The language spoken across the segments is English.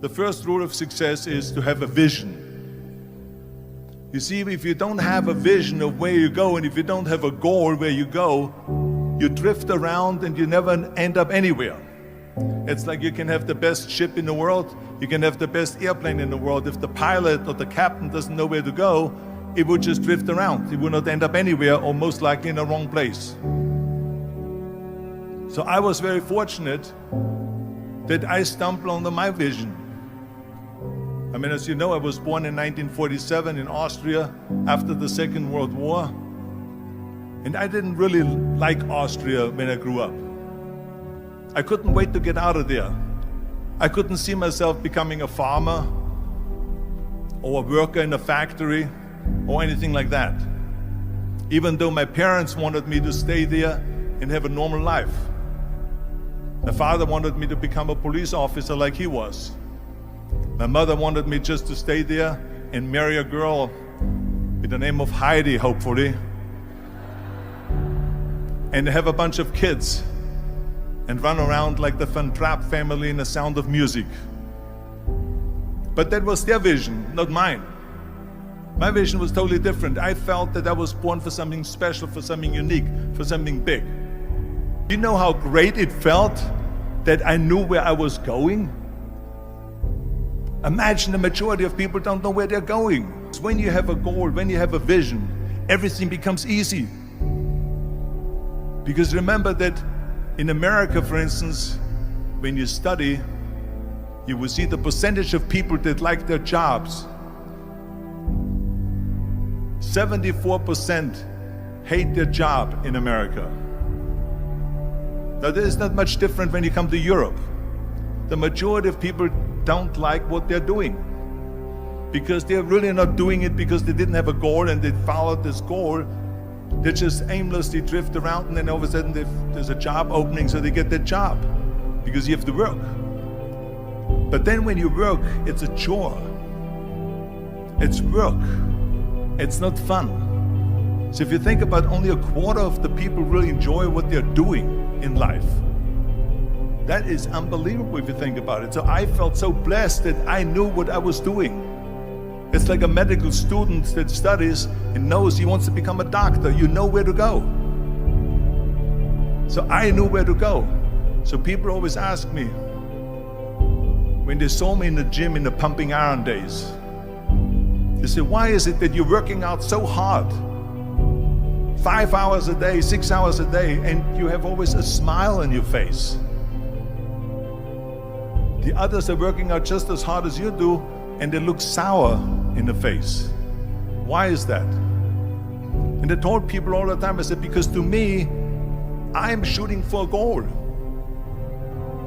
The first rule of success is to have a vision. You see, if you don't have a vision of where you go, and if you don't have a goal where you go, you drift around and you never end up anywhere. It's like you can have the best ship in the world, you can have the best airplane in the world. If the pilot or the captain doesn't know where to go, it would just drift around. It would not end up anywhere, or most likely in the wrong place. So I was very fortunate that I stumbled onto my vision. I mean, as you know, I was born in 1947 in Austria after the Second World War. And I didn't really like Austria when I grew up. I couldn't wait to get out of there. I couldn't see myself becoming a farmer or a worker in a factory or anything like that. Even though my parents wanted me to stay there and have a normal life. My father wanted me to become a police officer like he was. My mother wanted me just to stay there and marry a girl with the name of Heidi, hopefully, and have a bunch of kids and run around like the Van Trapp family in The Sound of Music. But that was their vision, not mine. My vision was totally different. I felt that I was born for something special, for something unique, for something big. You know how great it felt that I knew where I was going? Imagine the majority of people don't know where they're going. When you have a goal, when you have a vision, everything becomes easy. Because remember that in America, for instance, when you study, you will see the percentage of people that like their jobs. 74% hate their job in America. Now, there is not much different when you come to Europe. The majority of people don't like what they're doing because they're really not doing it because they didn't have a goal and they followed this goal. They just aimlessly drift around, and then all of a sudden there's a job opening, so they get that job because you have to work. But then when you work, it's a chore. It's work. It's not fun. So if you think about, only a quarter of the people really enjoy what they're doing in life. That is unbelievable if you think about it. So I felt so blessed that I knew what I was doing. It's like a medical student that studies and knows he wants to become a doctor. You know where to go. So I knew where to go. So people always ask me, when they saw me in the gym in the pumping iron days, they say, why is it that you're working out so hard? 5 hours a day, 6 hours a day, and you have always a smile on your face. The others are working out just as hard as you do, and they look sour in the face. Why is that? And I told people all the time, I said, because to me, I'm shooting for a goal.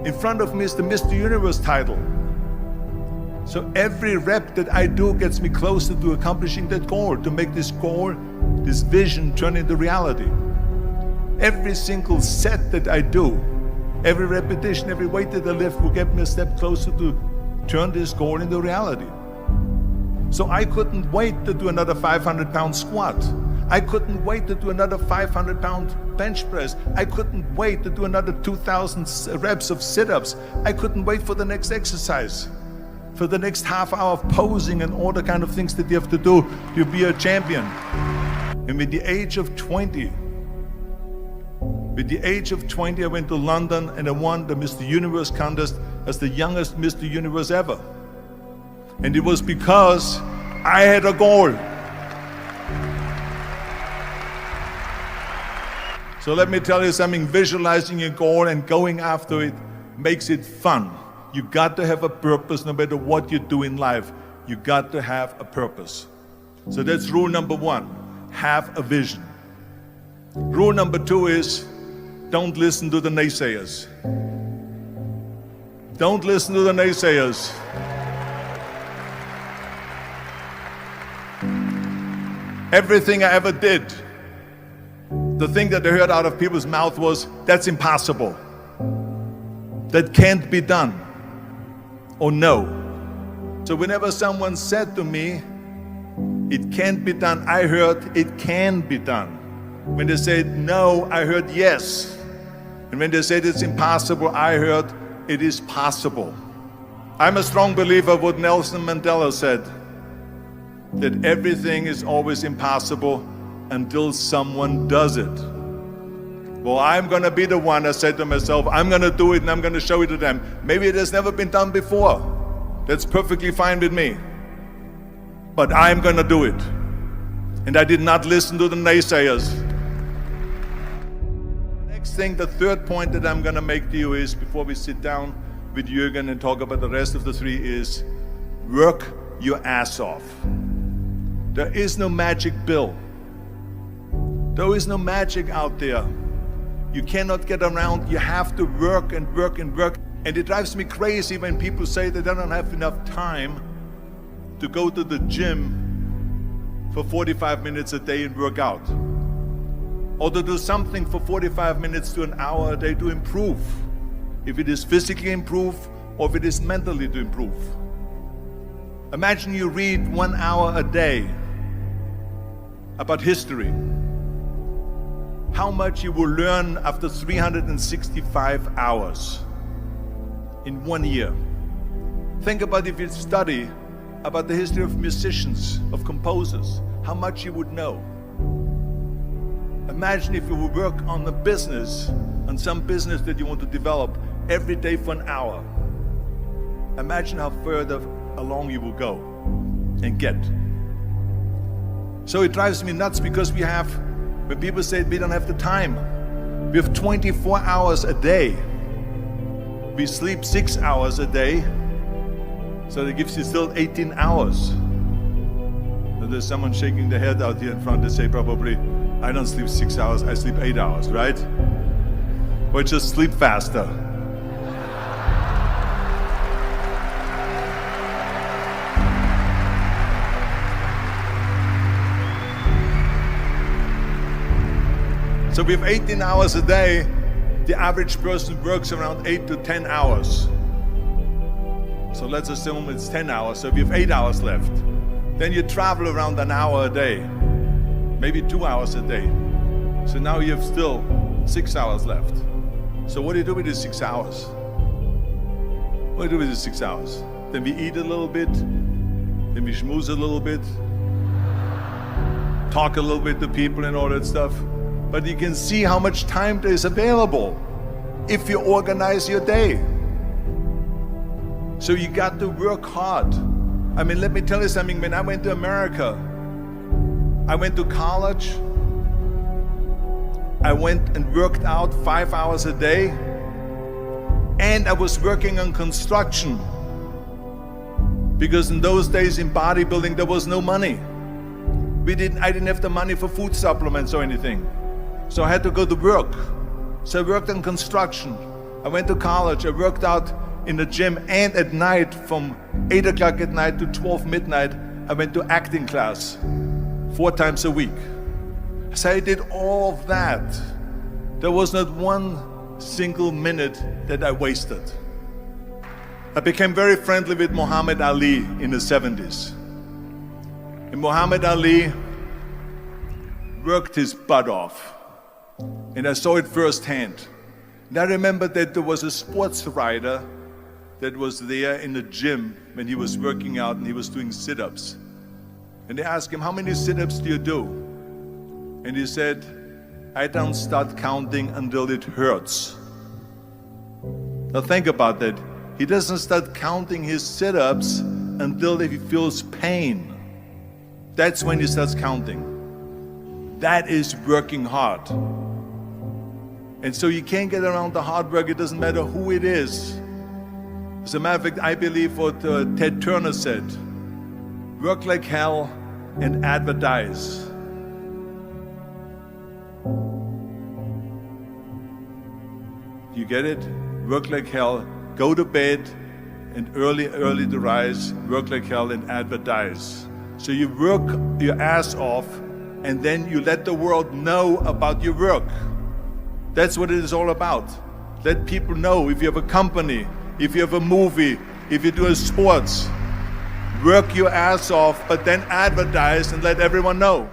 In front of me is the Mr. Universe title. So every rep that I do gets me closer to accomplishing that goal, to make this goal, this vision turn into reality. Every single set that I do, every repetition, every weight that I lift will get me a step closer to turn this goal into reality. So I couldn't wait to do another 500-pound squat. I couldn't wait to do another 500-pound bench press. I couldn't wait to do another 2,000 reps of sit-ups. I couldn't wait for the next exercise, for the next half hour of posing and all the kind of things that you have to do to be a champion. And with the age of 20, I went to London and I won the Mr. Universe contest as the youngest Mr. Universe ever. And it was because I had a goal. So let me tell you something, visualizing a goal and going after it makes it fun. You got to have a purpose no matter what you do in life. You got to have a purpose. So that's rule number one, have a vision. Rule number two is, don't listen to the naysayers. Don't listen to the naysayers. Everything I ever did, the thing that I heard out of people's mouth was, that's impossible. That can't be done. Or no. So whenever someone said to me, it can't be done, I heard, it can be done. When they said no, I heard yes. And when they said it's impossible, I heard it is possible. I'm a strong believer of what Nelson Mandela said, that everything is always impossible until someone does it. Well, I'm going to be the one, I said to myself, I'm going to do it and I'm going to show it to them. Maybe it has never been done before. That's perfectly fine with me. But I'm going to do it. And I did not listen to the naysayers. The next thing, the third point that I'm going to make to you is, before we sit down with Jürgen and talk about the rest of the three, is work your ass off. There is no magic pill. There is no magic out there. You cannot get around. You have to work and work and work. And it drives me crazy when people say that they don't have enough time to go to the gym for 45 minutes a day and work out, or to do something for 45 minutes to an hour a day to improve, if it is physically improve or if it is mentally to improve. Imagine you read 1 hour a day about history. How much you will learn after 365 hours in 1 year. Think about if you study about the history of musicians, of composers, how much you would know. Imagine if you would work on a business, on some business that you want to develop every day for an hour. Imagine how further along you will go and get. So it drives me nuts because when people say we don't have the time, we have 24 hours a day. We sleep 6 hours a day, so that gives you still 18 hours. So there's someone shaking their head out here in front. They say probably, I don't sleep 6 hours, I sleep 8 hours, right? Or just sleep faster. So we have 18 hours a day. The average person works around 8 to 10 hours. So let's assume it's 10 hours, so we have 8 hours left. Then you travel around an hour a day, maybe 2 hours a day. So now you have still 6 hours left. So what do you do with these 6 hours? What do you do with these 6 hours? Then we eat a little bit, then we schmooze a little bit, talk a little bit to people and all that stuff. But you can see how much time there is available if you organize your day. So you got to work hard. I mean, let me tell you something. When I went to America, I went to college. I went and worked out 5 hours a day. And I was working on construction. Because in those days in bodybuilding, there was no money. I didn't have the money for food supplements or anything. So I had to go to work. So I worked on construction. I went to college. I worked out in the gym, and at night from 8 o'clock at night to 12 midnight, I went to acting class 4 times a week. So I did all of that. There was not one single minute that I wasted. I became very friendly with Muhammad Ali in the 70s. And Muhammad Ali worked his butt off. And I saw it firsthand. And I remember that there was a sports writer that was there in the gym when he was working out and he was doing sit-ups. And they asked him, how many sit-ups do you do? And he said, I don't start counting until it hurts. Now think about that. He doesn't start counting his sit-ups until he feels pain. That's when he starts counting. That is working hard. And so you can't get around the hard work. It doesn't matter who it is. As a matter of fact, I believe what Ted Turner said, work like hell and advertise. You get it? Work like hell, go to bed, and early to rise, work like hell and advertise. So you work your ass off, and then you let the world know about your work. That's what it is all about. Let people know. If you have a company, if you have a movie, if you do a sports, work your ass off, but then advertise and let everyone know.